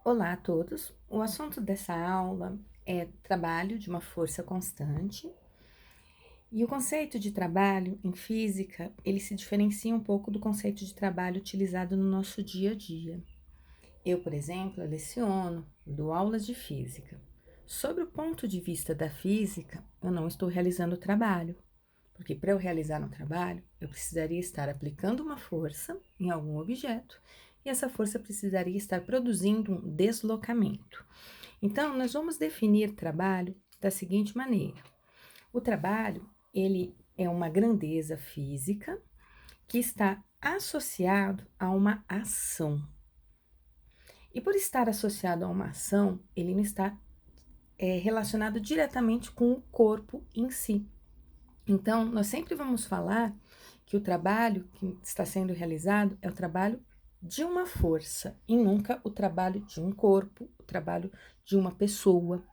Olá a todos. O assunto dessa aula é trabalho de uma força constante. E o conceito de trabalho em física, ele se diferencia um pouco do conceito de trabalho utilizado no nosso dia a dia. Eu, por exemplo, leciono, dou aulas de física. Sobre o ponto de vista da física, eu não estou realizando trabalho, porque para eu realizar um trabalho, eu precisaria estar aplicando uma força em algum objeto e essa força precisaria estar produzindo um deslocamento. Então, nós vamos definir trabalho da seguinte maneira: o trabalho, ele é uma grandeza física que está associado a uma ação. E por estar associado a uma ação, ele não está relacionado diretamente com o corpo em si. Então, nós sempre vamos falar que o trabalho que está sendo realizado é o trabalho de uma força e nunca o trabalho de um corpo, o trabalho de uma pessoa.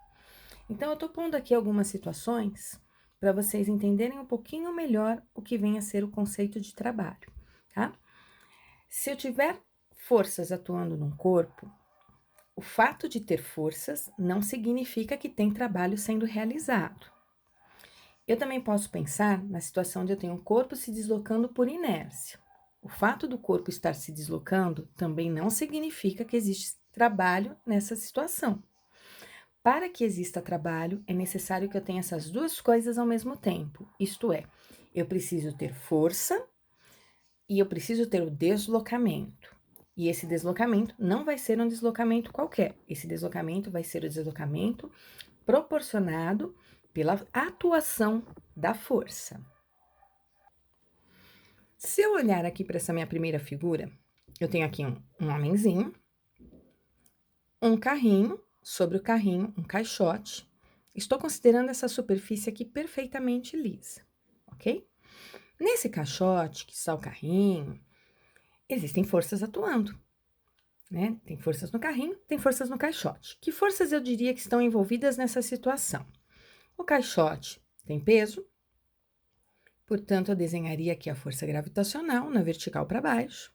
Então, eu estou pondo aqui algumas situações para vocês entenderem um pouquinho melhor o que vem a ser o conceito de trabalho, tá? Se eu tiver forças atuando num corpo, o fato de ter forças não significa que tem trabalho sendo realizado. Eu também posso pensar na situação de eu ter um corpo se deslocando por inércia. O fato do corpo estar se deslocando também não significa que existe trabalho nessa situação. Para que exista trabalho, é necessário que eu tenha essas duas coisas ao mesmo tempo. Isto é, eu preciso ter força e eu preciso ter o deslocamento. E esse deslocamento não vai ser um deslocamento qualquer. Esse deslocamento vai ser o deslocamento proporcionado pela atuação da força. Se eu olhar aqui para essa minha primeira figura, eu tenho aqui um homenzinho, um carrinho, sobre o carrinho, um caixote. Estou considerando essa superfície aqui perfeitamente lisa, ok? Nesse caixote, que está o carrinho, existem forças atuando, né? Tem forças no carrinho, tem forças no caixote. Que forças eu diria que estão envolvidas nessa situação? O caixote tem peso, portanto, eu desenharia aqui a força gravitacional na vertical para baixo.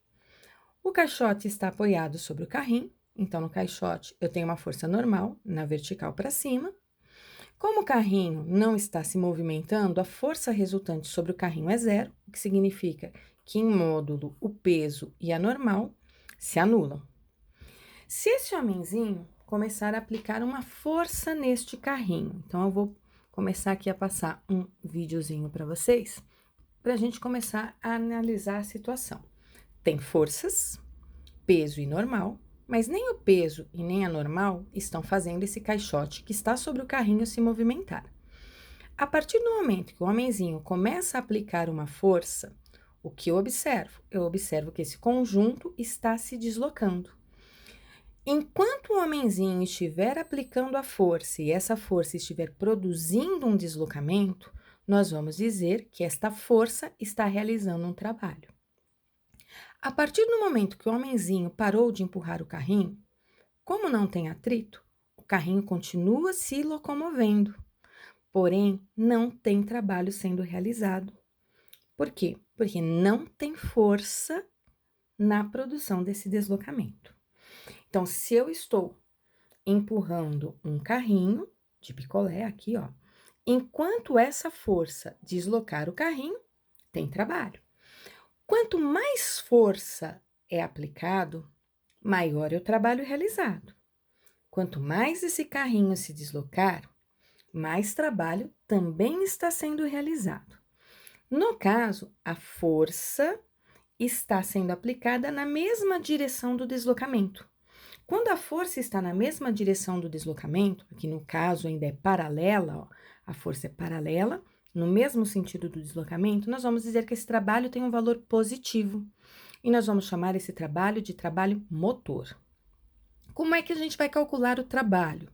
O caixote está apoiado sobre o carrinho, então no caixote eu tenho uma força normal na vertical para cima. Como o carrinho não está se movimentando, a força resultante sobre o carrinho é zero, o que significa que em módulo o peso e a normal se anulam. Se esse homenzinho começar a aplicar uma força neste carrinho, então eu vou começar aqui a passar um videozinho para vocês, para a gente começar a analisar a situação. Tem forças, peso e normal, mas nem o peso e nem a normal estão fazendo esse caixote que está sobre o carrinho se movimentar. A partir do momento que o homenzinho começa a aplicar uma força, o que eu observo? Eu observo que esse conjunto está se deslocando. Enquanto o homenzinho estiver aplicando a força e essa força estiver produzindo um deslocamento, nós vamos dizer que esta força está realizando um trabalho. A partir do momento que o homenzinho parou de empurrar o carrinho, como não tem atrito, o carrinho continua se locomovendo, porém não tem trabalho sendo realizado. Por quê? Porque não tem força na produção desse deslocamento. Então, se eu estou empurrando um carrinho de picolé aqui, ó, enquanto essa força deslocar o carrinho, tem trabalho. Quanto mais força é aplicado, maior é o trabalho realizado. Quanto mais esse carrinho se deslocar, mais trabalho também está sendo realizado. No caso, a força está sendo aplicada na mesma direção do deslocamento. Quando a força está na mesma direção do deslocamento, que no caso ainda é paralela, ó, a força é paralela, no mesmo sentido do deslocamento, nós vamos dizer que esse trabalho tem um valor positivo. E nós vamos chamar esse trabalho de trabalho motor. Como é que a gente vai calcular o trabalho?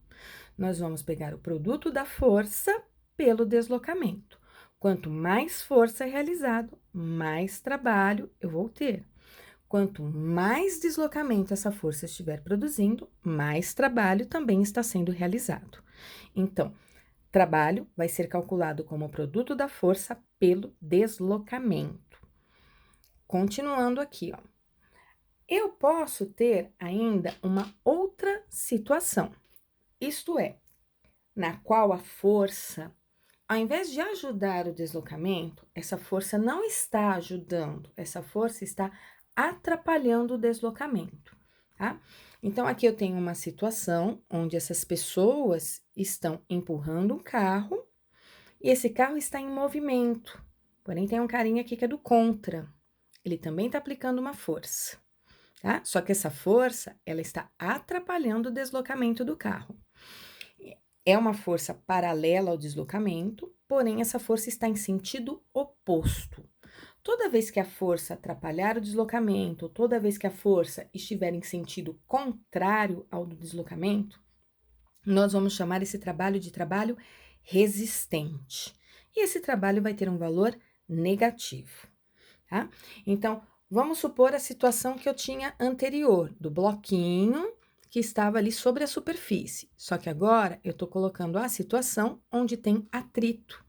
Nós vamos pegar o produto da força pelo deslocamento. Quanto mais força é realizado, mais trabalho eu vou ter. Quanto mais deslocamento essa força estiver produzindo, mais trabalho também está sendo realizado. Então, trabalho vai ser calculado como o produto da força pelo deslocamento. Continuando aqui, ó. Eu posso ter ainda uma outra outra situação, isto é, na qual a força, ao invés de ajudar o deslocamento, essa força não está ajudando, essa força está atrapalhando o deslocamento, tá? Então, aqui eu tenho uma situação onde essas pessoas estão empurrando um carro e esse carro está em movimento. Porém, tem um carinha aqui que é do contra. Ele também está aplicando uma força, tá? Só que essa força, ela está atrapalhando o deslocamento do carro. É uma força paralela ao deslocamento, porém essa força está em sentido oposto. Toda vez que a força atrapalhar o deslocamento, toda vez que a força estiver em sentido contrário ao do deslocamento, nós vamos chamar esse trabalho de trabalho resistente. E esse trabalho vai ter um valor negativo, tá? Então, vamos supor a situação que eu tinha anterior, do bloquinho que estava ali sobre a superfície. Só que agora eu estou colocando a situação onde tem atrito.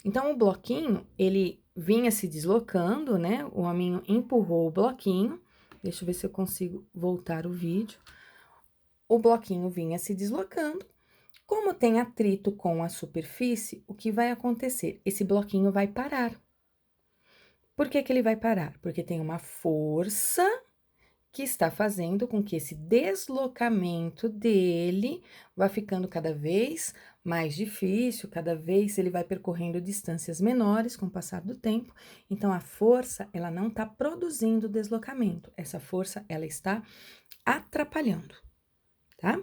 Então, o bloquinho, ele vinha se deslocando, né? O hominho empurrou o bloquinho. Deixa eu ver se eu consigo voltar o vídeo. O bloquinho vinha se deslocando. Como tem atrito com a superfície, o que vai acontecer? Esse bloquinho vai parar. Por que que ele vai parar? Porque tem uma força que está fazendo com que esse deslocamento dele vá ficando cada vez mais difícil, cada vez ele vai percorrendo distâncias menores com o passar do tempo. Então, a força, ela não está produzindo deslocamento, essa força, ela está atrapalhando, tá?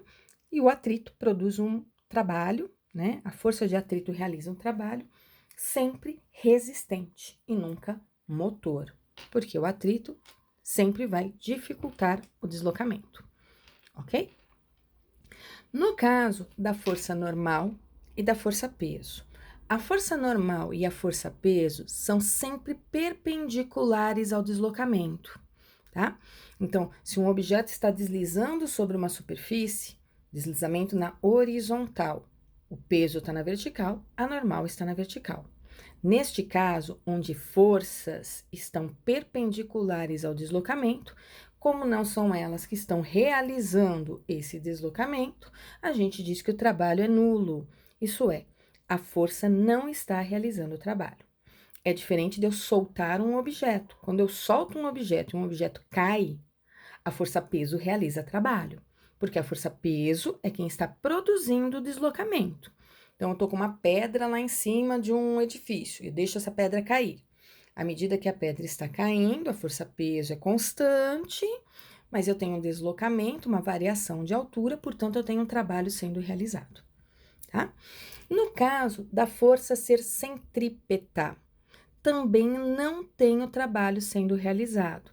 E o atrito produz um trabalho, né? A força de atrito realiza um trabalho sempre resistente e nunca motor, porque o atrito sempre vai dificultar o deslocamento, ok? No caso da força normal e da força peso, a força normal e a força peso são sempre perpendiculares ao deslocamento, tá? Então, se um objeto está deslizando sobre uma superfície, deslizamento na horizontal, o peso está na vertical, a normal está na vertical. Neste caso, onde forças estão perpendiculares ao deslocamento, como não são elas que estão realizando esse deslocamento, a gente diz que o trabalho é nulo. Isso é, a força não está realizando o trabalho. É diferente de eu soltar um objeto. Quando eu solto um objeto e um objeto cai, a força peso realiza trabalho, porque a força peso é quem está produzindo o deslocamento. Então, eu tô com uma pedra lá em cima de um edifício e deixo essa pedra cair. À medida que a pedra está caindo, a força peso é constante, mas eu tenho um deslocamento, uma variação de altura, portanto, eu tenho um trabalho sendo realizado, tá? No caso da força ser centrípeta, também não tenho trabalho sendo realizado.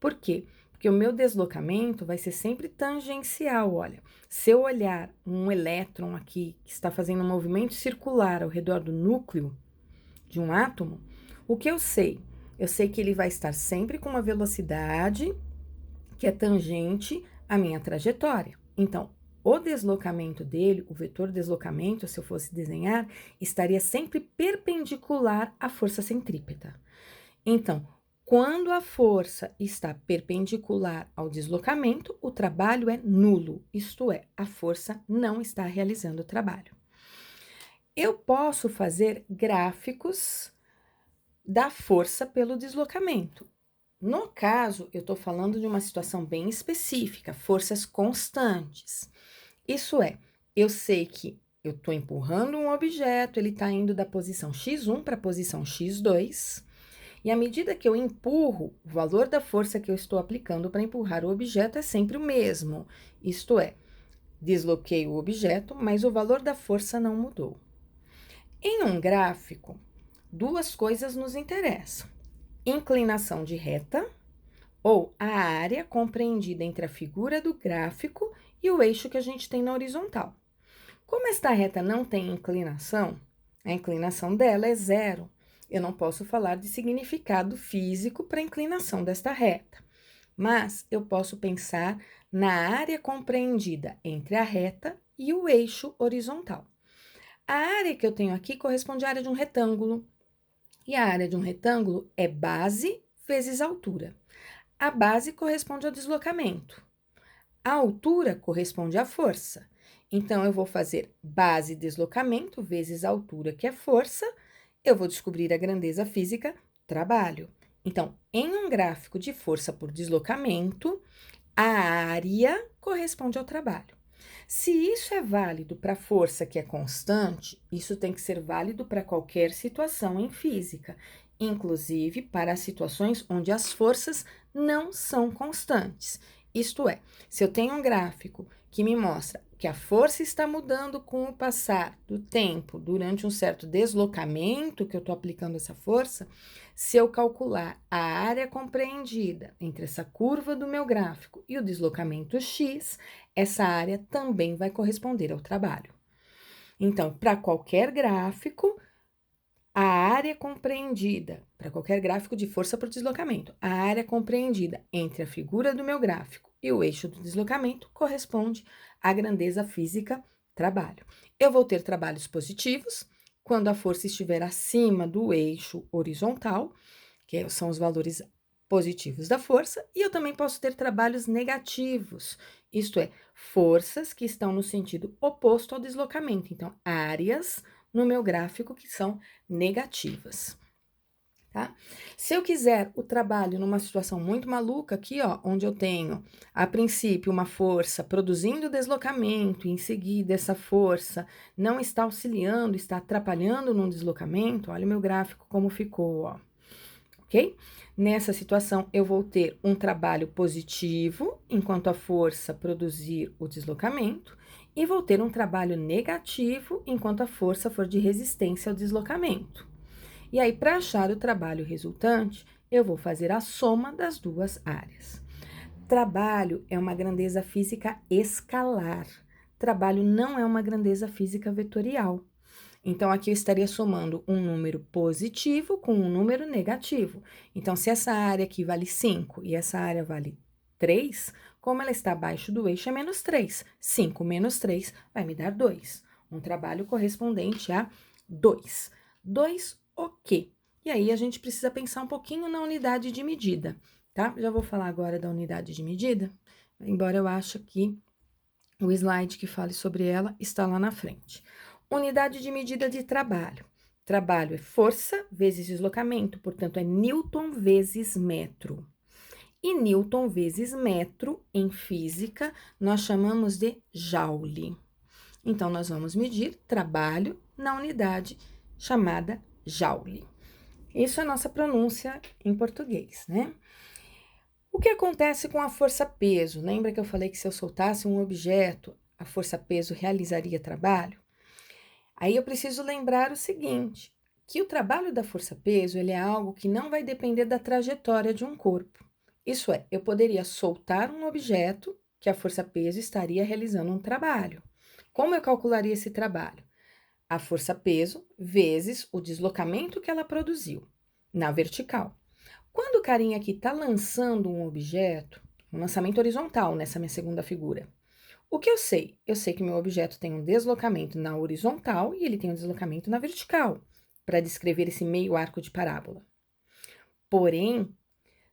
Por quê? Porque o meu deslocamento vai ser sempre tangencial, olha. Se eu olhar um elétron aqui que está fazendo um movimento circular ao redor do núcleo de um átomo, o que eu sei? Eu sei que ele vai estar sempre com uma velocidade que é tangente à minha trajetória. Então, o deslocamento dele, o vetor deslocamento, se eu fosse desenhar, estaria sempre perpendicular à força centrípeta. Então, quando a força está perpendicular ao deslocamento, o trabalho é nulo, isto é, a força não está realizando o trabalho. Eu posso fazer gráficos da força pelo deslocamento. No caso, eu estou falando de uma situação bem específica, forças constantes. Isso é, eu sei que eu estou empurrando um objeto, ele está indo da posição x1 para a posição x2, e à medida que eu empurro, o valor da força que eu estou aplicando para empurrar o objeto é sempre o mesmo. Isto é, desloquei o objeto, mas o valor da força não mudou. Em um gráfico, duas coisas nos interessam: inclinação de reta, ou a área compreendida entre a figura do gráfico e o eixo que a gente tem na horizontal. Como esta reta não tem inclinação, a inclinação dela é zero. Eu não posso falar de significado físico para a inclinação desta reta, mas eu posso pensar na área compreendida entre a reta e o eixo horizontal. A área que eu tenho aqui corresponde à área de um retângulo, e a área de um retângulo é base vezes altura. A base corresponde ao deslocamento. A altura corresponde à força. Então, eu vou fazer base deslocamento vezes a altura, que é força. Eu vou descobrir a grandeza física, trabalho. Então, em um gráfico de força por deslocamento, a área corresponde ao trabalho. Se isso é válido para a força que é constante, isso tem que ser válido para qualquer situação em física, inclusive para as situações onde as forças não são constantes. Isto é, se eu tenho um gráfico que me mostra que a força está mudando com o passar do tempo durante um certo deslocamento que eu estou aplicando essa força, se eu calcular a área compreendida entre essa curva do meu gráfico e o deslocamento x, essa área também vai corresponder ao trabalho. Então, para qualquer gráfico, a área compreendida, para qualquer gráfico de força por deslocamento, a área compreendida entre a figura do meu gráfico e o eixo do deslocamento corresponde à grandeza física trabalho. Eu vou ter trabalhos positivos quando a força estiver acima do eixo horizontal, que são os valores positivos da força, e eu também posso ter trabalhos negativos, isto é, forças que estão no sentido oposto ao deslocamento. Então, áreas no meu gráfico que são negativas, tá? Se eu quiser o trabalho numa situação muito maluca aqui, ó, onde eu tenho, a princípio, uma força produzindo deslocamento, e em seguida essa força não está auxiliando, está atrapalhando no deslocamento, olha o meu gráfico como ficou, ó. Ok? Nessa situação, eu vou ter um trabalho positivo, enquanto a força produzir o deslocamento, e vou ter um trabalho negativo, enquanto a força for de resistência ao deslocamento. E aí, para achar o trabalho resultante, eu vou fazer a soma das duas áreas. Trabalho é uma grandeza física escalar. Trabalho não é uma grandeza física vetorial. Então, aqui eu estaria somando um número positivo com um número negativo. Então, se essa área aqui vale 5 e essa área vale 3, como ela está abaixo do eixo, é menos 3. 5 menos 3 vai me dar 2. Um trabalho correspondente a 2. 2 o quê? E aí, a gente precisa pensar um pouquinho na unidade de medida, tá? Já vou falar agora da unidade de medida, embora eu ache que o slide que fale sobre ela está lá na frente. Unidade de medida de trabalho. Trabalho é força vezes deslocamento, portanto, é Newton vezes metro. E Newton vezes metro, em física, nós chamamos de Joule. Então, nós vamos medir trabalho na unidade chamada Joule. Isso é a nossa pronúncia em português, né? O que acontece com a força-peso? Lembra que eu falei que se eu soltasse um objeto, a força-peso realizaria trabalho? Aí eu preciso lembrar o seguinte, que o trabalho da força-peso, ele é algo que não vai depender da trajetória de um corpo. Isso é, eu poderia soltar um objeto que a força-peso estaria realizando um trabalho. Como eu calcularia esse trabalho? A força-peso vezes o deslocamento que ela produziu na vertical. Quando o carinha aqui está lançando um objeto, um lançamento horizontal nessa minha segunda figura, o que eu sei? Eu sei que meu objeto tem um deslocamento na horizontal e ele tem um deslocamento na vertical, para descrever esse meio arco de parábola. Porém,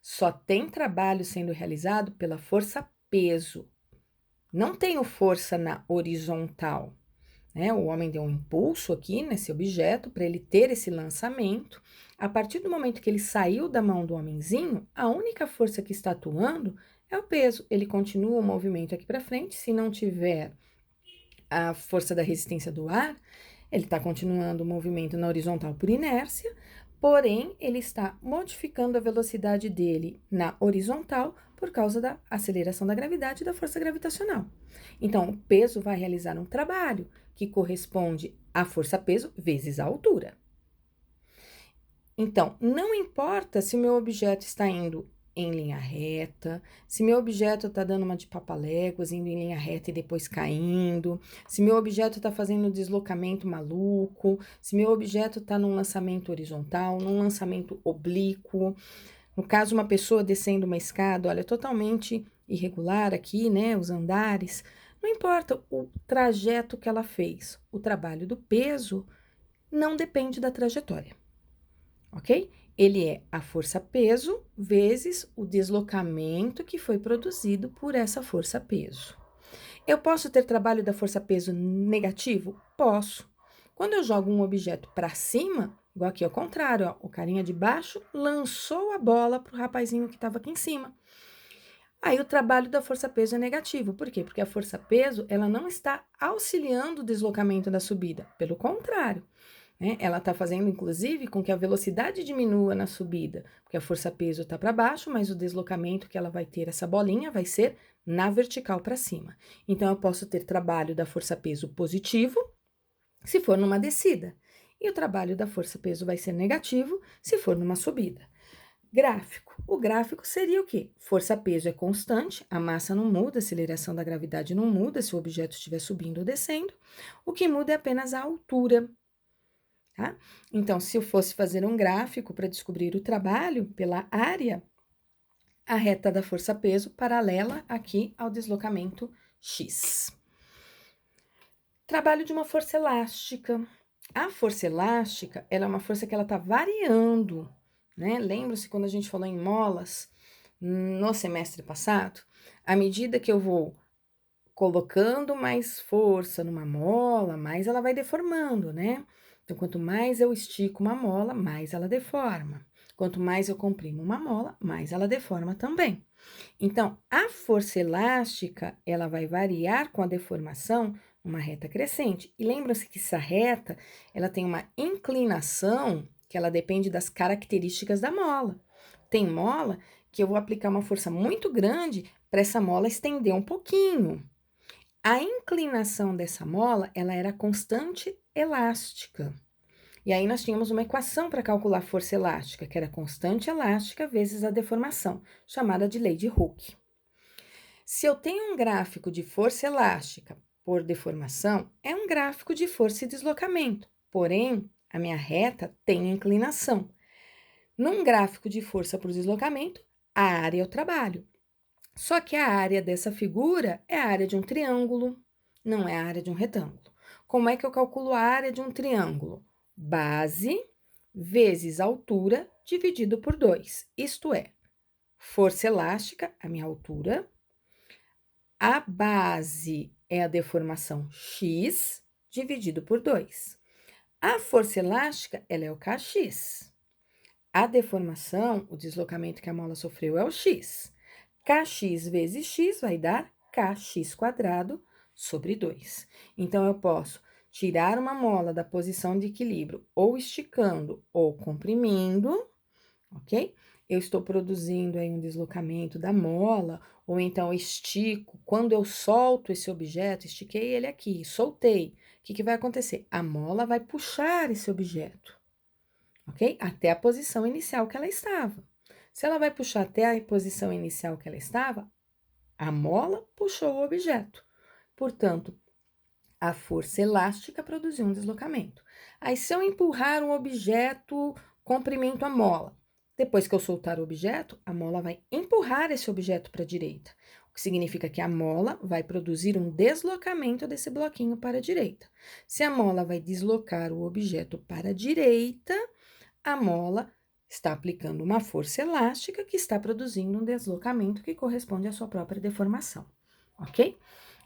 só tem trabalho sendo realizado pela força-peso. Não tenho força na horizontal, né? O homem deu um impulso aqui nesse objeto para ele ter esse lançamento. A partir do momento que ele saiu da mão do homenzinho, a única força que está atuando é o peso. Ele continua o movimento aqui para frente. Se não tiver a força da resistência do ar, ele está continuando o movimento na horizontal por inércia, porém, ele está modificando a velocidade dele na horizontal por causa da aceleração da gravidade e da força gravitacional. Então, o peso vai realizar um trabalho que corresponde à força-peso vezes a altura. Então, não importa se o meu objeto está indo em linha reta, se meu objeto está dando uma de papaléguas, indo em linha reta e depois caindo, se meu objeto está fazendo um deslocamento maluco, se meu objeto está num lançamento horizontal, num lançamento oblíquo. No caso, uma pessoa descendo uma escada, olha, totalmente irregular aqui, né, os andares. Não importa o trajeto que ela fez, o trabalho do peso não depende da trajetória, ok? Ele é a força-peso vezes o deslocamento que foi produzido por essa força-peso. Eu posso ter trabalho da força-peso negativo? Posso. Quando eu jogo um objeto para cima, igual aqui ao contrário, ó, o carinha de baixo lançou a bola para o rapazinho que estava aqui em cima. Aí o trabalho da força-peso é negativo. Por quê? Porque a força-peso ela não está auxiliando o deslocamento da subida. Pelo contrário, né? Ela está fazendo, inclusive, com que a velocidade diminua na subida, porque a força-peso está para baixo, mas o deslocamento que ela vai ter, essa bolinha, vai ser na vertical para cima. Então, eu posso ter trabalho da força-peso positivo, se for numa descida, e o trabalho da força-peso vai ser negativo, se for numa subida. Gráfico. O gráfico seria o quê? Força-peso é constante, a massa não muda, a aceleração da gravidade não muda se o objeto estiver subindo ou descendo. O que muda é apenas a altura. Tá? Então, se eu fosse fazer um gráfico para descobrir o trabalho pela área, a reta da força-peso paralela aqui ao deslocamento x. Trabalho de uma força elástica. A força elástica, ela é uma força que ela está variando, né? Lembra-se quando a gente falou em molas no semestre passado? À medida que eu vou colocando mais força numa mola, mais ela vai deformando, né? Então, quanto mais eu estico uma mola, mais ela deforma. Quanto mais eu comprimo uma mola, mais ela deforma também. Então, a força elástica, ela vai variar com a deformação numa reta crescente. E lembra-se que essa reta, ela tem uma inclinação que ela depende das características da mola. Tem mola que eu vou aplicar uma força muito grande para essa mola estender um pouquinho. A inclinação dessa mola, ela era constante elástica. E aí nós tínhamos uma equação para calcular a força elástica, que era constante elástica vezes a deformação, chamada de lei de Hooke. Se eu tenho um gráfico de força elástica por deformação, é um gráfico de força e deslocamento, porém, a minha reta tem inclinação. Num gráfico de força por deslocamento, a área é o trabalho. Só que a área dessa figura é a área de um triângulo, não é a área de um retângulo. Como é que eu calculo a área de um triângulo? Base vezes altura dividido por 2. Isto é, força elástica, a minha altura, a base é a deformação x dividido por 2. A força elástica, ela é o kx. A deformação, o deslocamento que a mola sofreu é o x. Kx vezes x vai dar kx quadrado sobre 2. Então, eu posso tirar uma mola da posição de equilíbrio ou esticando ou comprimindo, ok? Eu estou produzindo aí um deslocamento da mola, ou então estico. Quando eu solto esse objeto, estiquei ele aqui, soltei. O que vai acontecer? A mola vai puxar esse objeto, ok? Até a posição inicial que ela estava. Se ela vai puxar até a posição inicial que ela estava, a mola puxou o objeto. Portanto, a força elástica produziu um deslocamento. Aí, se eu empurrar um objeto, comprimento a mola. Depois que eu soltar o objeto, a mola vai empurrar esse objeto para a direita, o que significa que a mola vai produzir um deslocamento desse bloquinho para a direita. Se a mola vai deslocar o objeto para a direita, a mola está aplicando uma força elástica que está produzindo um deslocamento que corresponde à sua própria deformação, ok?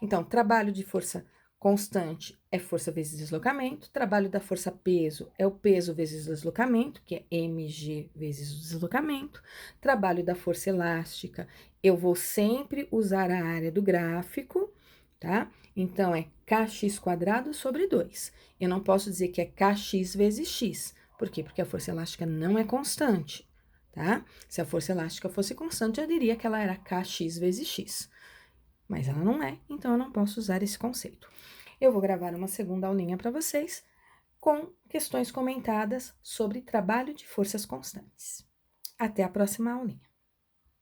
Então, trabalho de força constante é força vezes deslocamento, trabalho da força peso é o peso vezes deslocamento, que é mg vezes o deslocamento, trabalho da força elástica, eu vou sempre usar a área do gráfico, tá? Então, é kx quadrado sobre 2. Eu não posso dizer que é kx vezes x. Por quê? Porque a força elástica não é constante, tá? Se a força elástica fosse constante, eu diria que ela era kx vezes x. Mas ela não é, então eu não posso usar esse conceito. Eu vou gravar uma segunda aulinha para vocês com questões comentadas sobre trabalho de forças constantes. Até a próxima aulinha.